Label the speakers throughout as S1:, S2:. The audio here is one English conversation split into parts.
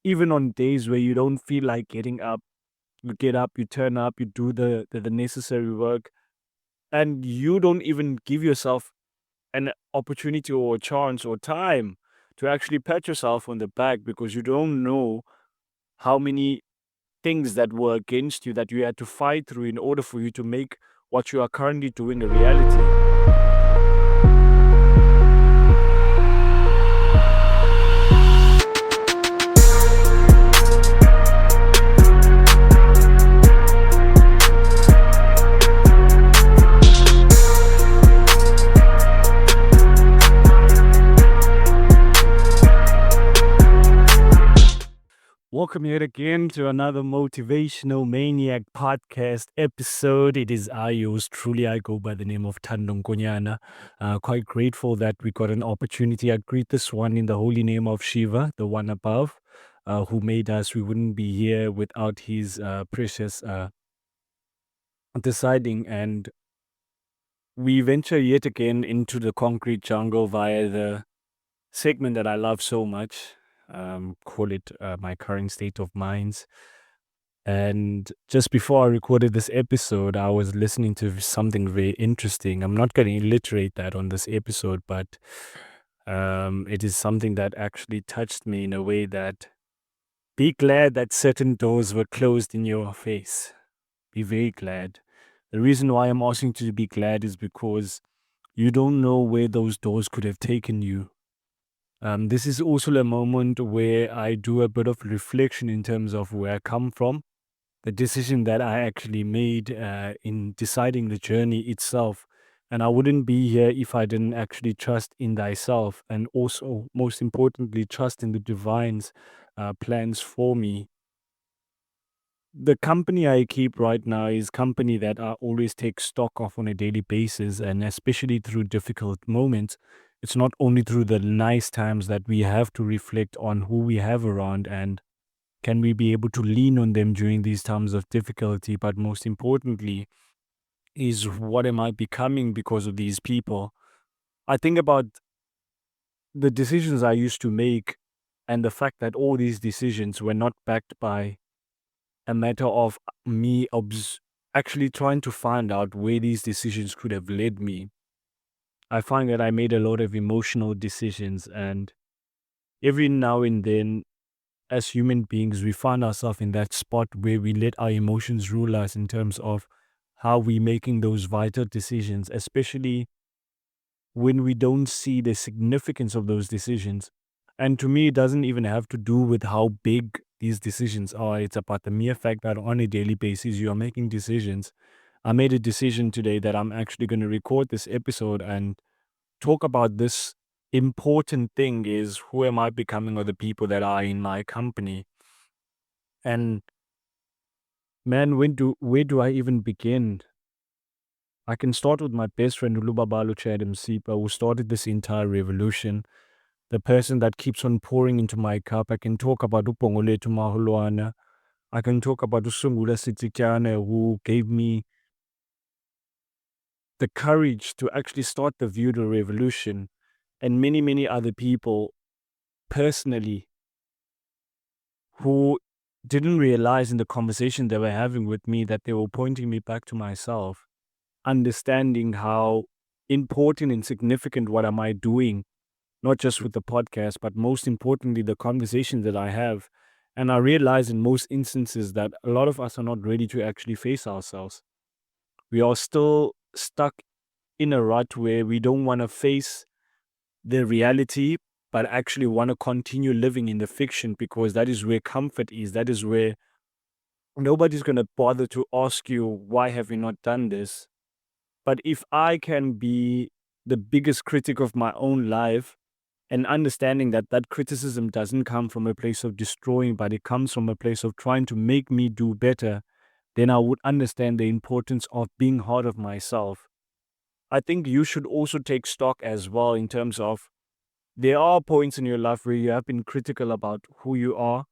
S1: even on days where you don't feel like getting up, you get up, you turn up, you do the necessary work, and you don't even give yourself an opportunity or a chance or time to actually pat yourself on the back because you don't know how many things that were against you that you had to fight through in order for you to make what you are currently doing a reality. Welcome yet again to another Motivational Maniac podcast episode. It is I, yours truly. I go by the name of Thando Nkonyana. Quite grateful that we got an opportunity. I greet this one in the holy name of Shiva, the one above, who made us. We wouldn't be here without his precious deciding. And we venture yet again into the concrete jungle via the segment that I love so much. Call it my current state of minds. And just before I recorded this episode, I was listening to something very interesting. I'm not going to illiterate that on this episode, but it is something that actually touched me in a way that be glad that certain doors were closed in your face. Be very glad. The reason why I'm asking you to be glad is because you don't know where those doors could have taken you. This is also a moment where I do a bit of reflection in terms of where I come from, the decision that I actually made in deciding the journey itself. And I wouldn't be here if I didn't actually trust in thyself and also, most importantly, trust in the divine's plans for me. The company I keep right now is company that I always take stock of on a daily basis, and especially through difficult moments. It's not only through the nice times that we have to reflect on who we have around and can we be able to lean on them during these times of difficulty, but most importantly, is what am I becoming because of these people? I think about the decisions I used to make and the fact that all these decisions were not backed by a matter of me actually trying to find out where these decisions could have led me. I find that I made a lot of emotional decisions, and every now and then, as human beings, we find ourselves in that spot where we let our emotions rule us in terms of how we're making those vital decisions, especially when we don't see the significance of those decisions. And to me, it doesn't even have to do with how big these decisions are. It's about the mere fact that on a daily basis, you are making decisions. I made a decision today that I'm actually going to record this episode and talk about this important thing is who am I becoming or the people that are in my company. And man, where do I even begin? I can start with my best friend Ulubabalo Chad Msipa, who started this entire revolution. The person that keeps on pouring into my cup. I can talk about Upongoletu Mahulwana. I can talk about Usungula Sitikane, who gave me the courage to actually start the Vudo revolution, and many, many other people personally who didn't realize in the conversation they were having with me that they were pointing me back to myself, understanding how important and significant what am I doing, not just with the podcast, but most importantly, the conversations that I have. And I realize in most instances that a lot of us are not ready to actually face ourselves. We are still stuck in a rut where we don't want to face the reality, but actually want to continue living in the fiction because that is where comfort is. That is where nobody's going to bother to ask you, why have you not done this? But if I can be the biggest critic of my own life and understanding that that criticism doesn't come from a place of destroying, but it comes from a place of trying to make me do better, then I would understand the importance of being hard of myself. I think you should also take stock as well in terms of there are points in your life where you have been critical about who you are,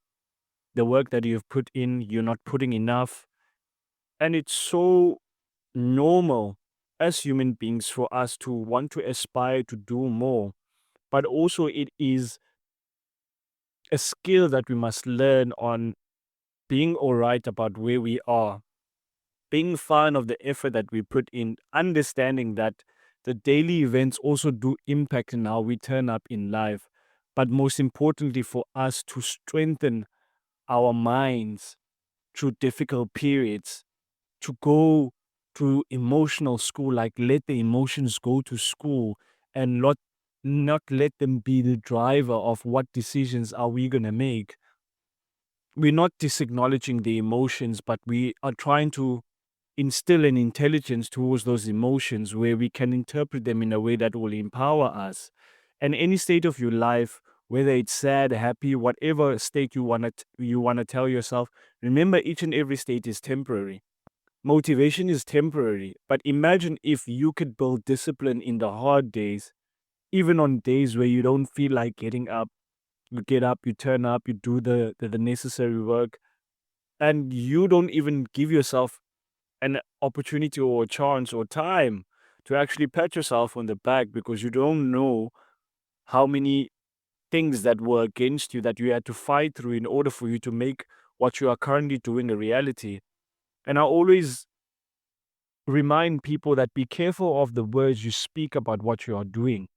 S1: the work that you've put in, you're not putting enough. And it's so normal as human beings for us to want to aspire to do more. But also, it is a skill that we must learn on being all right about where we are, being fine of the effort that we put in, understanding that the daily events also do impact in how we turn up in life. But most importantly, for us to strengthen our minds through difficult periods, to go to emotional school, like let the emotions go to school and not let them be the driver of what decisions are we going to make. We're not disacknowledging the emotions, but we are trying to instill an intelligence towards those emotions where we can interpret them in a way that will empower us. And any state of your life, whether it's sad, happy, whatever state you want to tell yourself, remember each and every state is temporary. Motivation is temporary, but imagine if you could build discipline in the hard days, even on days where you don't feel like getting up. You get up, you turn up, you do the necessary work, and you don't even give yourself an opportunity or a chance or time to actually pat yourself on the back because you don't know how many things that were against you that you had to fight through in order for you to make what you are currently doing a reality. And I always remind people that be careful of the words you speak about what you are doing.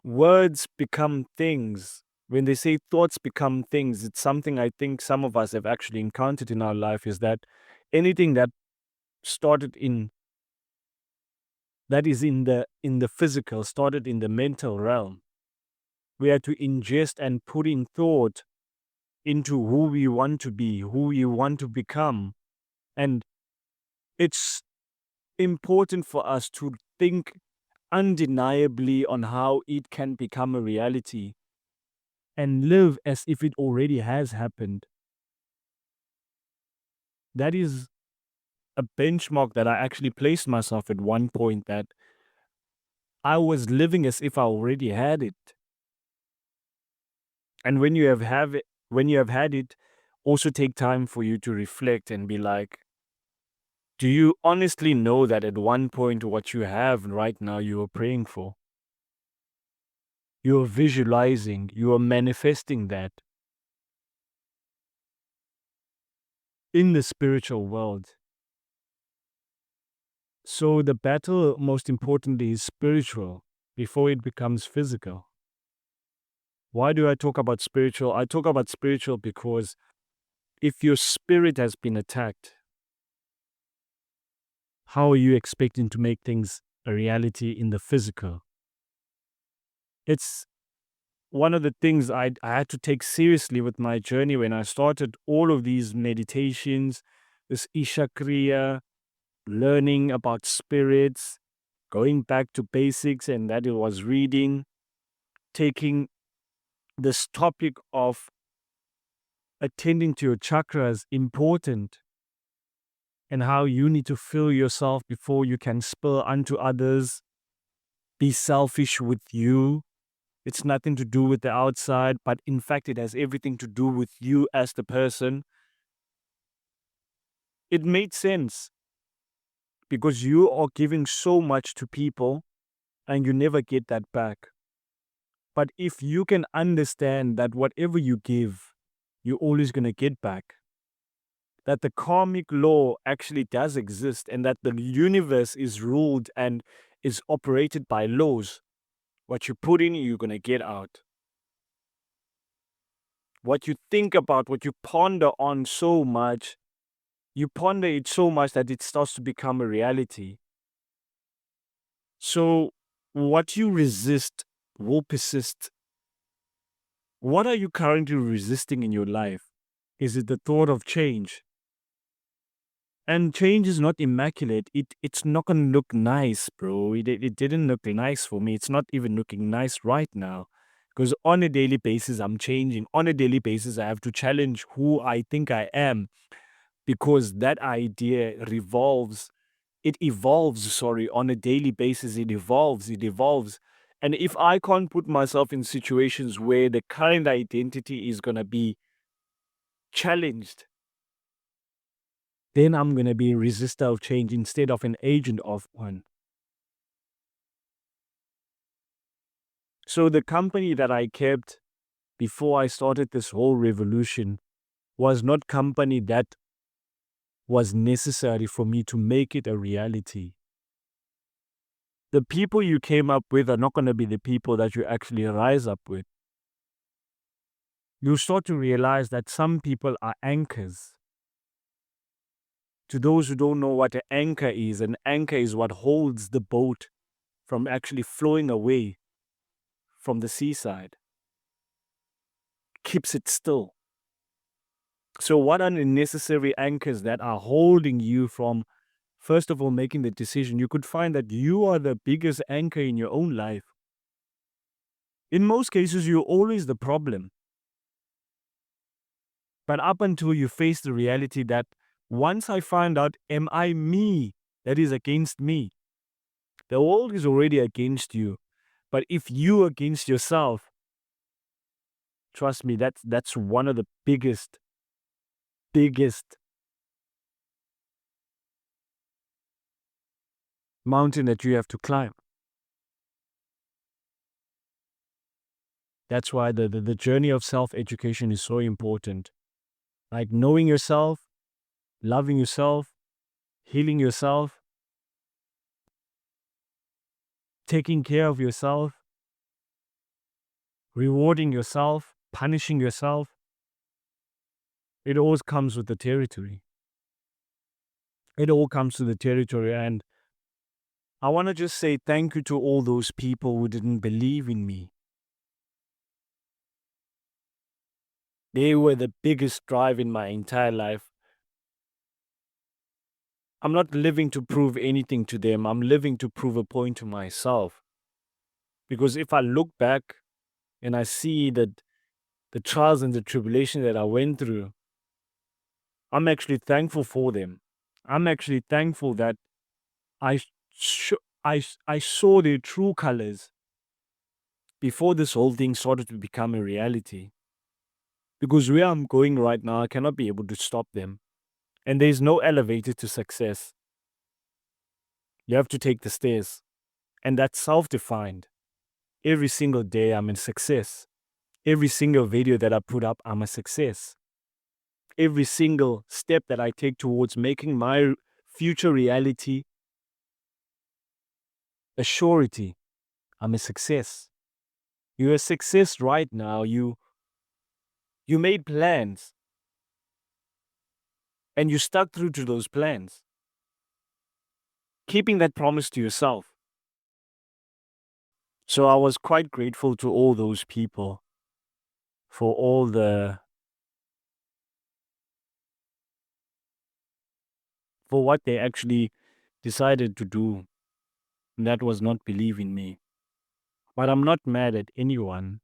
S1: Words become things. When they say thoughts become things, it's something I think some of us have actually encountered in our life, is that anything that started in that is in the physical started in the mental realm. We had to ingest and put in thought into who we want to be, who we want to become. And it's important for us to think undeniably on how it can become a reality and live as if it already has happened. That is a benchmark that I actually placed myself at one point, that I was living as if I already had it. And when you have had it, also take time for you to reflect and be like, do you honestly know that at one point what you have right now you are praying for? You are visualizing, you are manifesting that in the spiritual world. So the battle, most importantly, is spiritual before it becomes physical. Why do I talk about spiritual? I talk about spiritual because if your spirit has been attacked, how are you expecting to make things a reality in the physical? It's one of the things I had to take seriously with my journey when I started all of these meditations, this Isha Kriya, learning about spirits, going back to basics, and that it was reading, taking this topic of attending to your chakras important and how you need to fill yourself before you can spill unto others. Be selfish with you. It's nothing to do with the outside, but in fact, it has everything to do with you as the person. It made sense because you are giving so much to people and you never get that back. But if you can understand that whatever you give, you're always going to get back, that the karmic law actually does exist and that the universe is ruled and is operated by laws. What you put in, you're going to get out. What you think about, what you ponder on so much, you ponder it so much that it starts to become a reality. So, what you resist will persist. What are you currently resisting in your life? Is it the thought of change? And change is not immaculate. It's not gonna look nice, bro. It didn't look nice for me. It's not even looking nice right now. Because on a daily basis, I'm changing. On a daily basis, I have to challenge who I think I am. Because that idea evolves, sorry, on a daily basis. It evolves. And if I can't put myself in situations where the current identity is gonna be challenged, then I'm going to be a resistor of change instead of an agent of one. So the company that I kept before I started this whole revolution was not company that was necessary for me to make it a reality. The people you came up with are not going to be the people that you actually rise up with. You start to realize that some people are anchors. To those who don't know what an anchor is what holds the boat from actually flowing away from the seaside, keeps it still. So what are the necessary anchors that are holding you from, first of all, making the decision? You could find that you are the biggest anchor in your own life. In most cases, you're always the problem. But up until you face the reality that once I find out, am I me that is against me? The world is already against you. But if you against yourself, trust me, that's one of the biggest mountain that you have to climb. That's why the journey of self-education is so important. Like knowing yourself, loving yourself, healing yourself, taking care of yourself, rewarding yourself, punishing yourself. It always comes with the territory. It all comes to the territory. And I want to just say thank you to all those people who didn't believe in me. They were the biggest drive in my entire life. I'm not living to prove anything to them. I'm living to prove a point to myself. Because if I look back and I see that the trials and the tribulation that I went through, I'm actually thankful for them. I'm actually thankful that I I saw their true colors before this whole thing started to become a reality. Because where I'm going right now, I cannot be able to stop them. And there's no elevator to success. You have to take the stairs. And that's self-defined. Every single day, I'm in success. Every single video that I put up, I'm a success. Every single step that I take towards making my future reality a surety, I'm a success. You're a success right now. You made plans and you stuck through to those plans. Keeping that promise to yourself. So I was quite grateful to all those people for for what they actually decided to do. And that was not believe in me. But I'm not mad at anyone.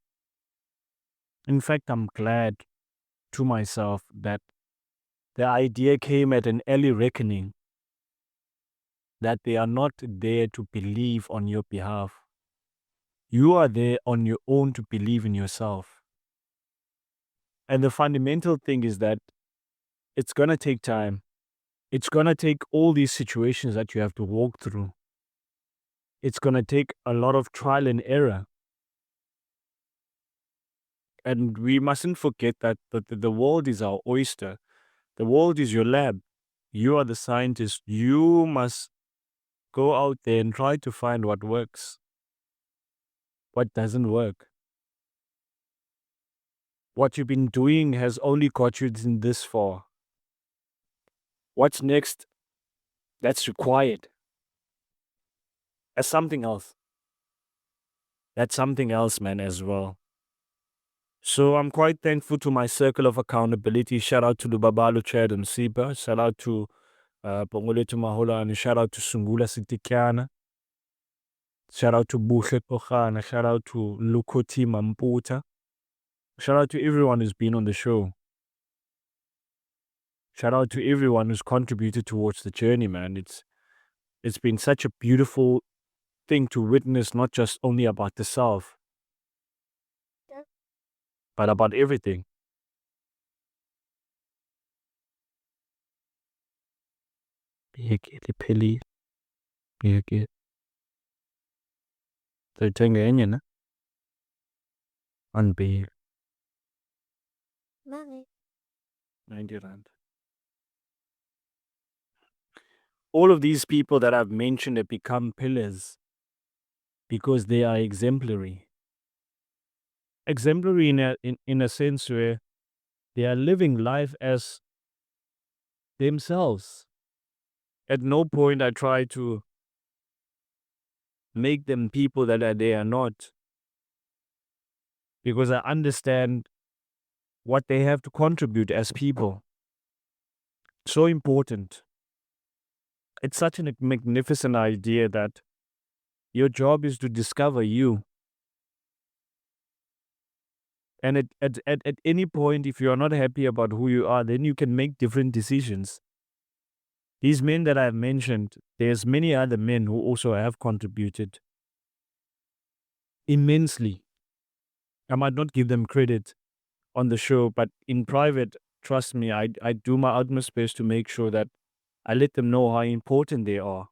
S1: In fact, I'm glad to myself that the idea came at an early reckoning that they are not there to believe on your behalf. You are there on your own to believe in yourself. And the fundamental thing is that it's going to take time. It's going to take all these situations that you have to walk through. It's going to take a lot of trial and error. And we mustn't forget that the world is our oyster. The world is your lab. You are the scientist. You must go out there and try to find what works, what doesn't work. What you've been doing has only got you this far. What's next? That's required. That's something else. That's something else, man, as well. So I'm quite thankful to my circle of accountability. Shout out to Lubabalo Chad and Siba. Shout out to Pongoletu Mahola, and shout out to Sungula Sitikiana. Shout out to Buhle Pochana. Shout out to Lukoti Mamputa. Shout out to everyone who's been on the show. Shout out to everyone who's contributed towards the journey, man. It's been such a beautiful thing to witness, not just only about the self, but about everything. Biyeke lipheli. Biyeke. They're telling you, Unpaid.
S2: Bakit?
S1: 90 Rand. All of these people that I've mentioned have become pillars because they are exemplary. Exemplary in a sense where they are living life as themselves. At no point I try to make them people they are not, because I understand what they have to contribute as people. So important. It's such a magnificent idea that your job is to discover you. And at any point, if you are not happy about who you are, then you can make different decisions. These men that I've mentioned, there's many other men who also have contributed immensely. I might not give them credit on the show, but in private, trust me, I do my utmost best to make sure that I let them know how important they are,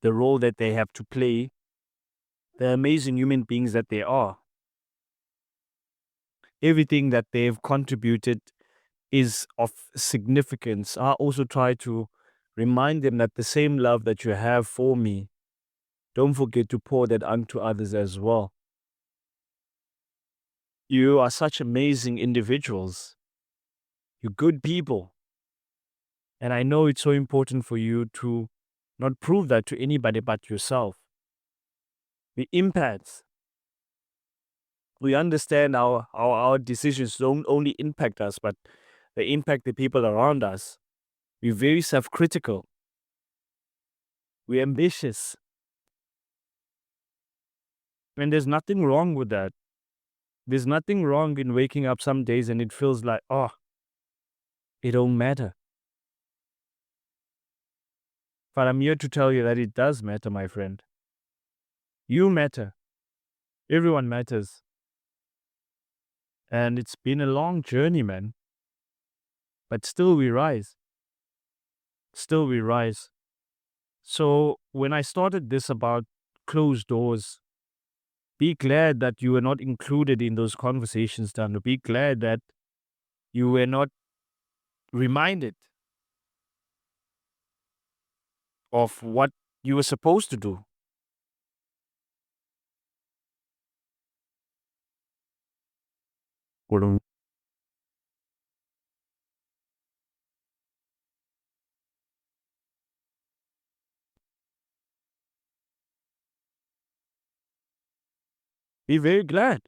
S1: the role that they have to play, the amazing human beings that they are. Everything that they've contributed is of significance. I also try to remind them that the same love that you have for me, don't forget to pour that unto others as well. You are such amazing individuals. You're good people. And I know it's so important for you to not prove that to anybody but yourself. The impacts. We understand how our decisions don't only impact us, but they impact the people around us. We're very self critical. We're ambitious. And there's nothing wrong with that. There's nothing wrong in waking up some days and it feels like, oh, it don't matter. But I'm here to tell you that it does matter, my friend. You matter. Everyone matters. And it's been a long journey, man. But still we rise. Still we rise. So when I started this about closed doors, be glad that you were not included in those conversations, Thando. Be glad that you were not reminded of what you were supposed to do. Be very glad.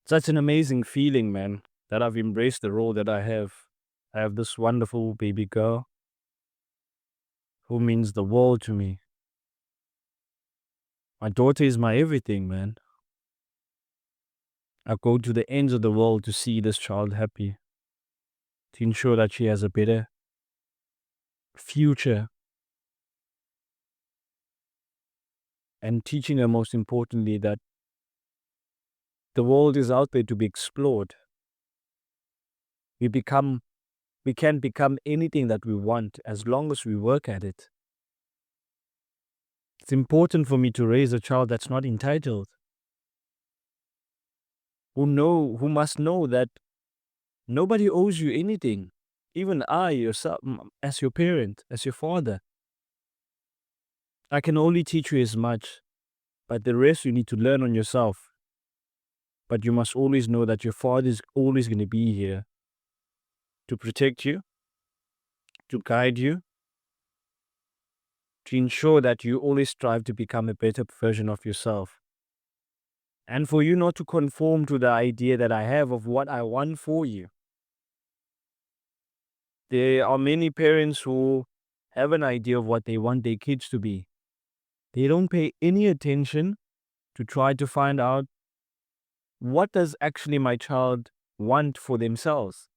S1: Such an amazing feeling, man, that I've embraced the role that I have. I have this wonderful baby girl who means the world to me. My daughter is my everything, man. I go to the ends of the world to see this child happy, to ensure that she has a better future, and teaching her most importantly that the world is out there to be explored. We become we can become anything that we want as long as we work at it. It's important for me to raise a child that's not entitled, who must know that nobody owes you anything. Even I, yourself, as your parent, as your father, I can only teach you as much, but the rest you need to learn on yourself. But you must always know that your father is always going to be here to protect you, to guide you, to ensure that you always strive to become a better version of yourself. And for you not to conform to the idea that I have of what I want for you. There are many parents who have an idea of what they want their kids to be. They don't pay any attention to try to find out what does actually my child want for themselves.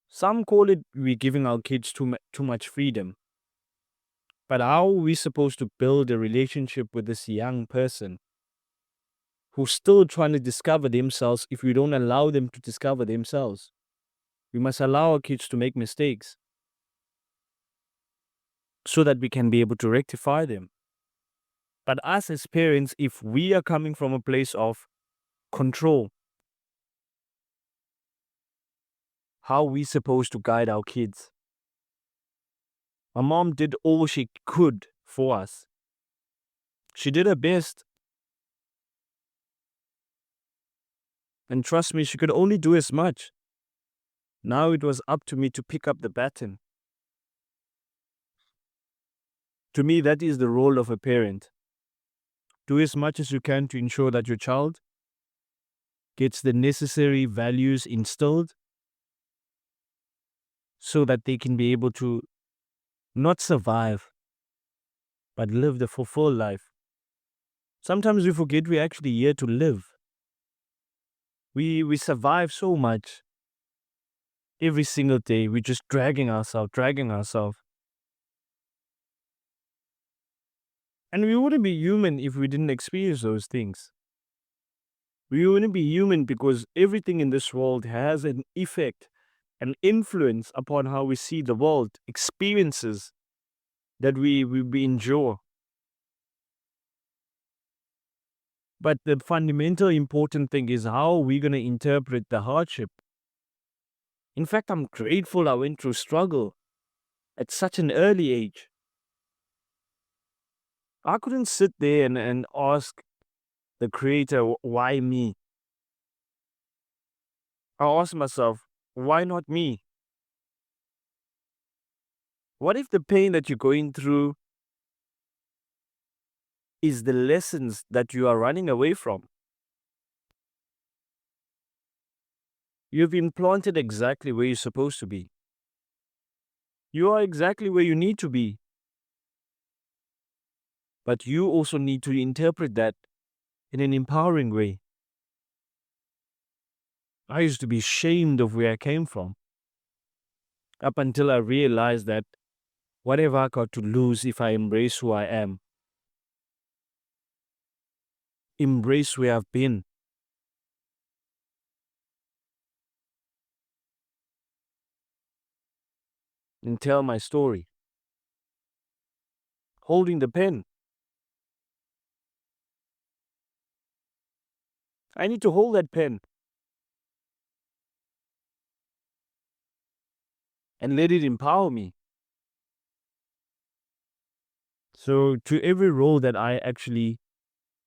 S1: Some call it we're giving our kids too much freedom. But how are we supposed to build a relationship with this young person who's still trying to discover themselves if we don't allow them to discover themselves? We must allow our kids to make mistakes so that we can be able to rectify them. But us as parents, if we are coming from a place of control, how are we supposed to guide our kids? My mom did all she could for us. She did her best. And trust me, she could only do as much. Now it was up to me to pick up the baton. To me, that is the role of a parent. Do as much as you can to ensure that your child gets the necessary values instilled so that they can be able to not survive, but live the fulfilled life. Sometimes we forget we're actually here to live. We survive so much. Every single day, we're just dragging ourselves. And we wouldn't be human if we didn't experience those things. We wouldn't be human because everything in this world has an effect, an influence upon how we see the world, experiences that we endure. But the fundamental important thing is how we're going to interpret the hardship. In fact, I'm grateful I went through struggle at such an early age. I couldn't sit there and ask the Creator, why me? I asked myself, why not me? What if the pain that you're going through is the lessons that you are running away from? You've been planted exactly where you're supposed to be. You are exactly where you need to be. But you also need to interpret that in an empowering way. I used to be ashamed of where I came from. Up until I realized that what have I got to lose if I embrace who I am? Embrace where I've been. And tell my story. Holding the pen. I need to hold that pen and let it empower me. So, to every role that I actually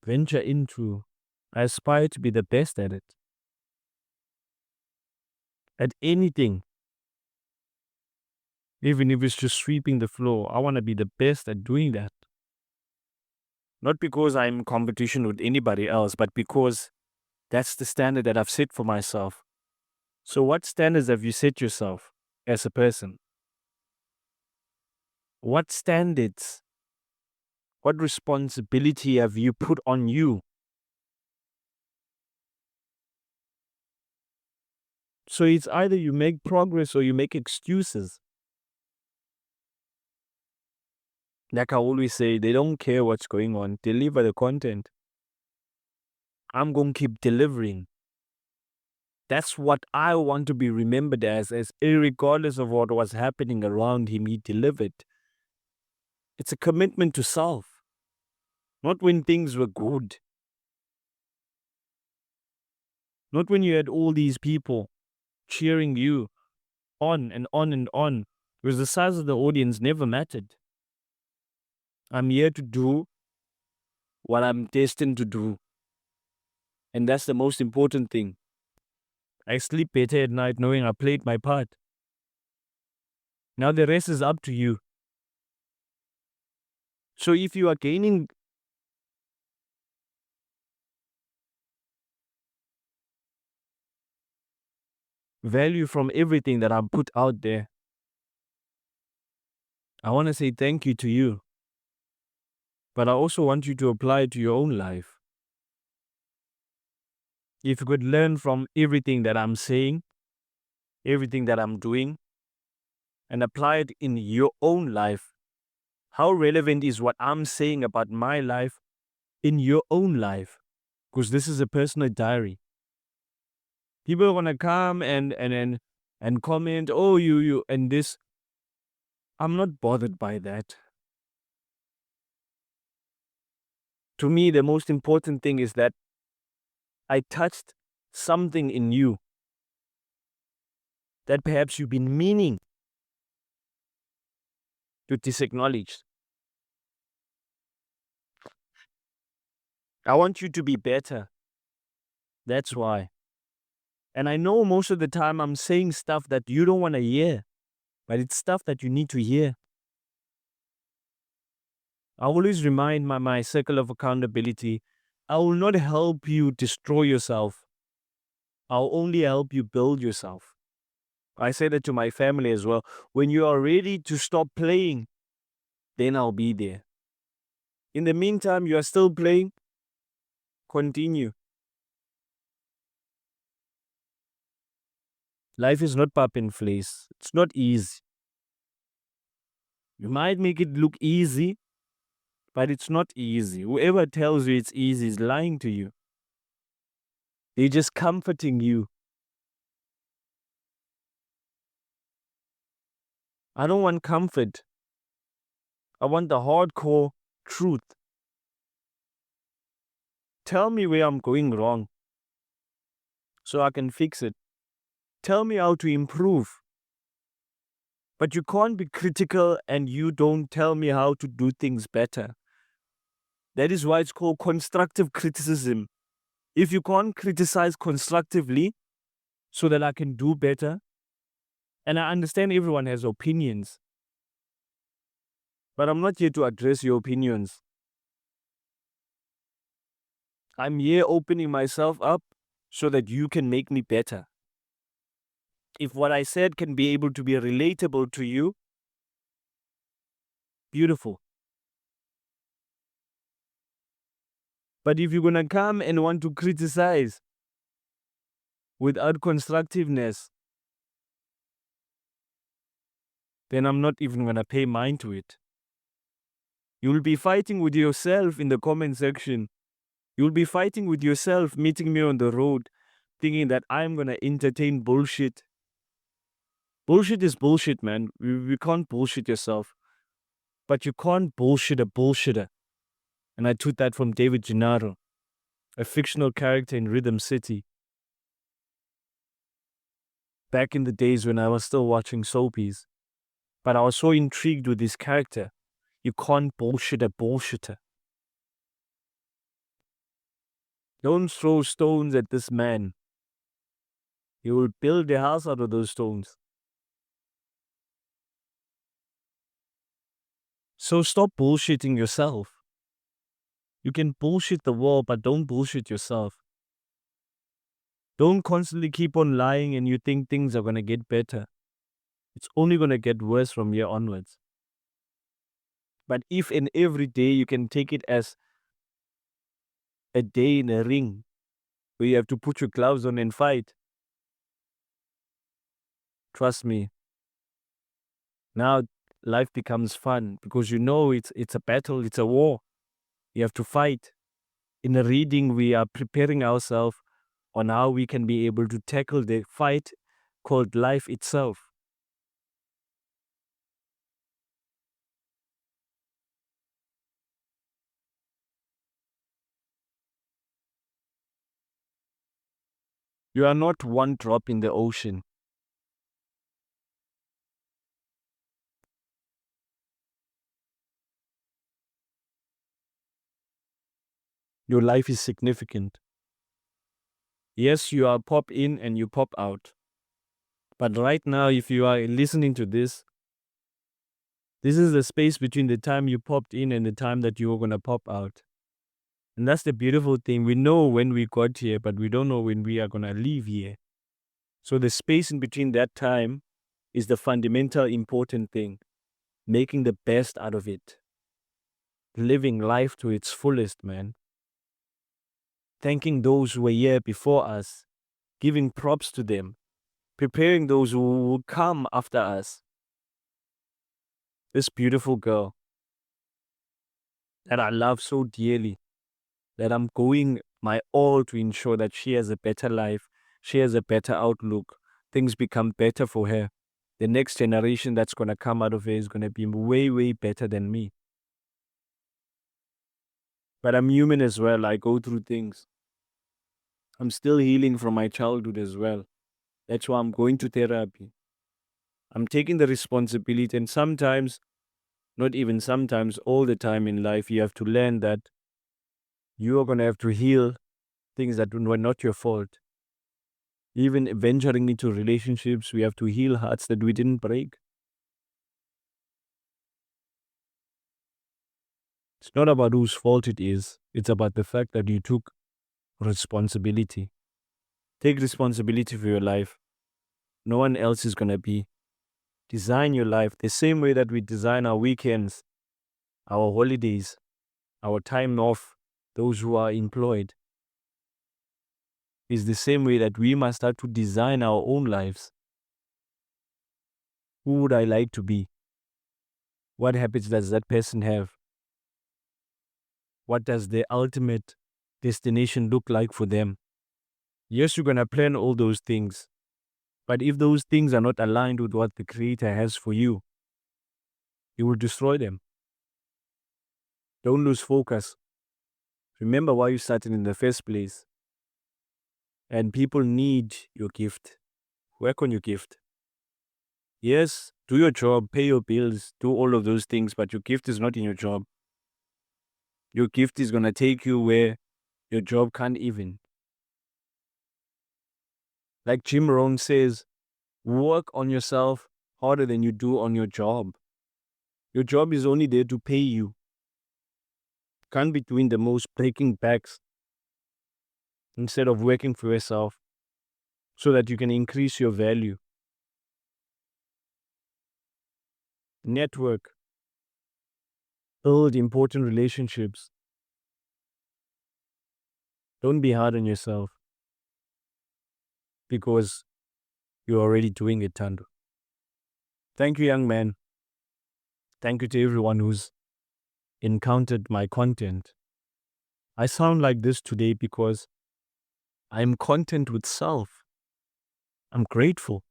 S1: venture into, I aspire to be the best at it. At anything. Even if it's just sweeping the floor, I want to be the best at doing that. Not because I'm in competition with anybody else, but because that's the standard that I've set for myself. So, what standards have you set yourself as a person? What standards, what responsibility have you put on you? So, it's either you make progress or you make excuses. Like I always say, they don't care what's going on, deliver the content. I'm going to keep delivering. That's what I want to be remembered as regardless of what was happening around him, he delivered. It's a commitment to self. Not when things were good. Not when you had all these people cheering you on and on and on. Because the size of the audience never mattered. I'm here to do what I'm destined to do. And that's the most important thing. I sleep better at night knowing I played my part. Now the rest is up to you. So if you are gaining value from everything that I've put out there, I want to say thank you to you. But I also want you to apply it to your own life. If you could learn from everything that I'm saying, everything that I'm doing, and apply it in your own life, how relevant is what I'm saying about my life in your own life? Because this is a personal diary. People are gonna come and comment, oh you and this. I'm not bothered by that. To me, the most important thing is that I touched something in you that perhaps you've been meaning to disacknowledge. I want you to be better. That's why. And I know most of the time I'm saying stuff that you don't want to hear, but it's stuff that you need to hear. I always remind my circle of accountability, I will not help you destroy yourself. I'll only help you build yourself. I say that to my family as well. When you are ready to stop playing, then I'll be there. In the meantime, you are still playing, continue. Life is not pap and fleece. It's not easy. You might make it look easy, but it's not easy. Whoever tells you it's easy is lying to you. They're just comforting you. I don't want comfort. I want the hardcore truth. Tell me where I'm going wrong so I can fix it. Tell me how to improve. But you can't be critical and you don't tell me how to do things better. That is why it's called constructive criticism. If you can't criticize constructively so that I can do better, and I understand everyone has opinions, but I'm not here to address your opinions. I'm here opening myself up so that you can make me better. If what I said can be able to be relatable to you, beautiful. But if you're going to come and want to criticize without constructiveness, then I'm not even going to pay mind to it. You'll be fighting with yourself in the comment section. You'll be fighting with yourself, meeting me on the road, thinking that I'm going to entertain bullshit. Bullshit is bullshit, man. We can't bullshit yourself. But you can't bullshit a bullshitter. And I took that from David Gennaro, a fictional character in Rhythm City. Back in the days when I was still watching soapies. But I was so intrigued with this character. You can't bullshit a bullshitter. Don't throw stones at this man. He will build a house out of those stones. So stop bullshitting yourself. You can bullshit the world, but don't bullshit yourself. Don't constantly keep on lying and you think things are going to get better. It's only going to get worse from here onwards. But if in every day you can take it as a day in a ring where you have to put your gloves on and fight, trust me, now life becomes fun because you know it's a battle, it's a war. You have to fight. In a reading, we are preparing ourselves on how we can be able to tackle the fight called life itself. You are not one drop in the ocean. Your life is significant. Yes, you are pop in and you pop out. But right now, if you are listening to this is the space between the time you popped in and the time that you were going to pop out. And that's the beautiful thing. We know when we got here, but we don't know when we are going to leave here. So the space in between that time is the fundamental important thing. Making the best out of it. Living life to its fullest, man. Thanking those who were here before us. Giving props to them. Preparing those who will come after us. This beautiful girl that I love so dearly, that I'm going my all to ensure that she has a better life, she has a better outlook, things become better for her. The next generation that's going to come out of her is going to be way, way better than me. But I'm human as well. I go through things. I'm still healing from my childhood as well. That's why I'm going to therapy. I'm taking the responsibility, and sometimes, not even sometimes, all the time in life, you have to learn that you are going to have to heal things that were not your fault. Even venturing into relationships, we have to heal hearts that we didn't break. It's not about whose fault it is. It's about the fact that you took responsibility. Take responsibility for your life. No one else is going to be. Design your life the same way that we design our weekends, our holidays, our time off, those who are employed. Is the same way that we must start to design our own lives. Who would I like to be? What habits does that person have? What does the ultimate destination look like for them? Yes, you're going to plan all those things. But if those things are not aligned with what the Creator has for you will destroy them. Don't lose focus. Remember why you started in the first place. And people need your gift. Work on your gift. Yes, do your job, pay your bills, do all of those things, but your gift is not in your job. Your gift is going to take you where your job can't even. Like Jim Rohn says, work on yourself harder than you do on your job. Your job is only there to pay you. Can't be doing the most breaking backs instead of working for yourself so that you can increase your value. Network. Build important relationships. Don't be hard on yourself because you're already doing it, Thando. Thank you, young man. Thank you to everyone who's encountered my content. I sound like this today because I'm content with self. I'm grateful.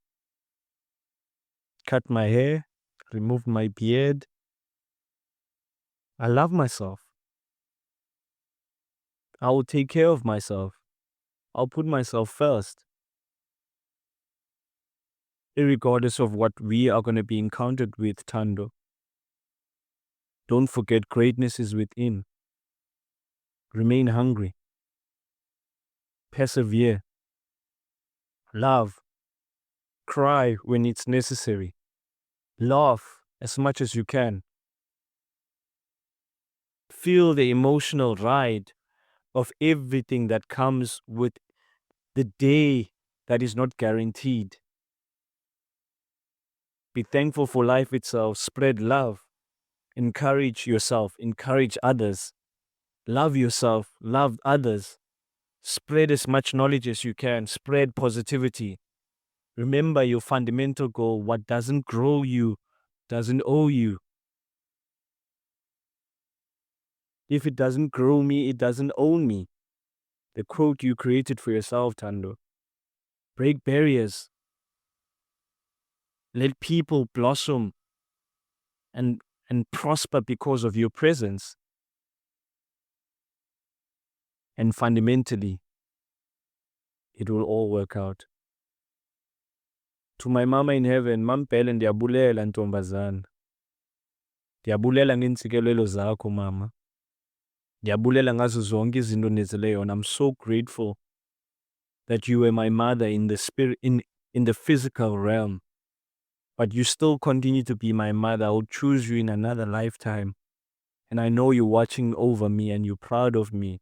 S1: Cut my hair, removed my beard. I love myself. I will take care of myself. I'll put myself first. Irregardless of what we are going to be encountered with, Thando. Don't forget greatness is within. Remain hungry. Persevere. Love. Cry when it's necessary. Laugh as much as you can. Feel the emotional ride of everything that comes with the day that is not guaranteed. Be thankful for life itself. Spread love. Encourage yourself. Encourage others. Love yourself. Love others. Spread as much knowledge as you can. Spread positivity. Remember your fundamental goal. What doesn't grow you doesn't owe you. If it doesn't grow me, it doesn't own me. The quote you created for yourself, Thando. Break barriers. Let people blossom and prosper because of your presence. And fundamentally, it will all work out. To my mama in heaven, Mampele ndiyabulela ntombazana. Ndiyabulela ngeentsikelelo zakho, mama. Ndiyabulela ngazo zonke izinto ondenzileyo yona. I'm so grateful that you were my mother in the spirit, in the physical realm. But you still continue to be my mother. I will choose you in another lifetime. And I know you're watching over me and you're proud of me.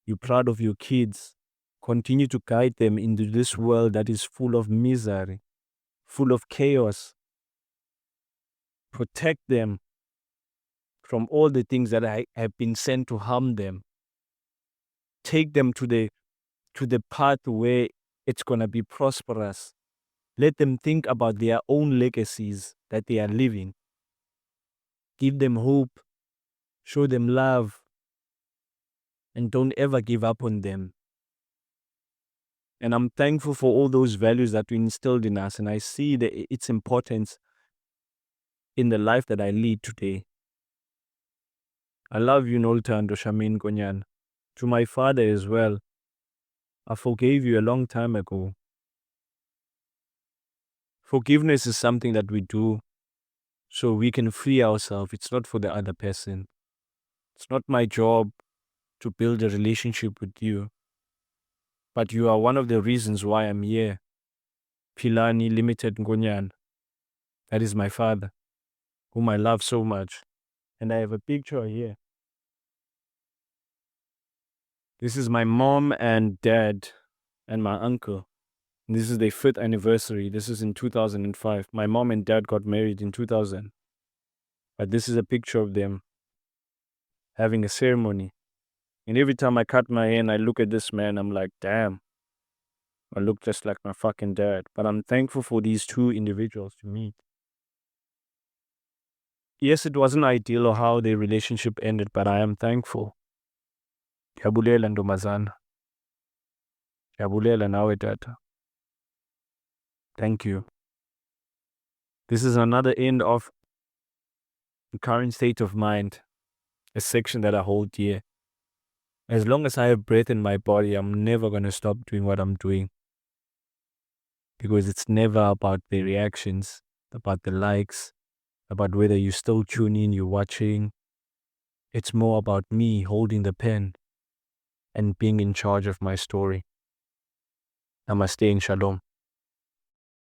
S1: You're proud of your kids. Continue to guide them into this world that is full of misery, full of chaos. Protect them from all the things that I have been sent to harm them. Take them to the path where it's going to be prosperous. Let them think about their own legacies that they are living. Give them hope. Show them love. And don't ever give up on them. And I'm thankful for all those values that you instilled in us. And I see its importance in the life that I lead today. I love you, Thando Nkonyana. To my father as well, I forgave you a long time ago. Forgiveness is something that we do so we can free ourselves. It's not for the other person. It's not my job to build a relationship with you, but you are one of the reasons why I'm here. Pilani Limited Nkonyana. That is my father, whom I love so much. And I have a picture here. This is my mom and dad and my uncle. This is their 5th anniversary. This is in 2005. My mom and dad got married in 2000. But this is a picture of them having a ceremony. And every time I cut my hair and I look at this man, I'm like, damn, I look just like my fucking dad. But I'm thankful for these two individuals to meet. Yes, it wasn't ideal or how their relationship ended, but I am thankful. Ndiyabulela ntombazana. Ndiyabulela nawe tata. Thank you. This is another end of the current state of mind, a section that I hold dear. As long as I have breath in my body, I'm never going to stop doing what I'm doing. Because it's never about the reactions, about the likes, about whether you still tune in, you're watching. It's more about me holding the pen and being in charge of my story. Namaste and shalom.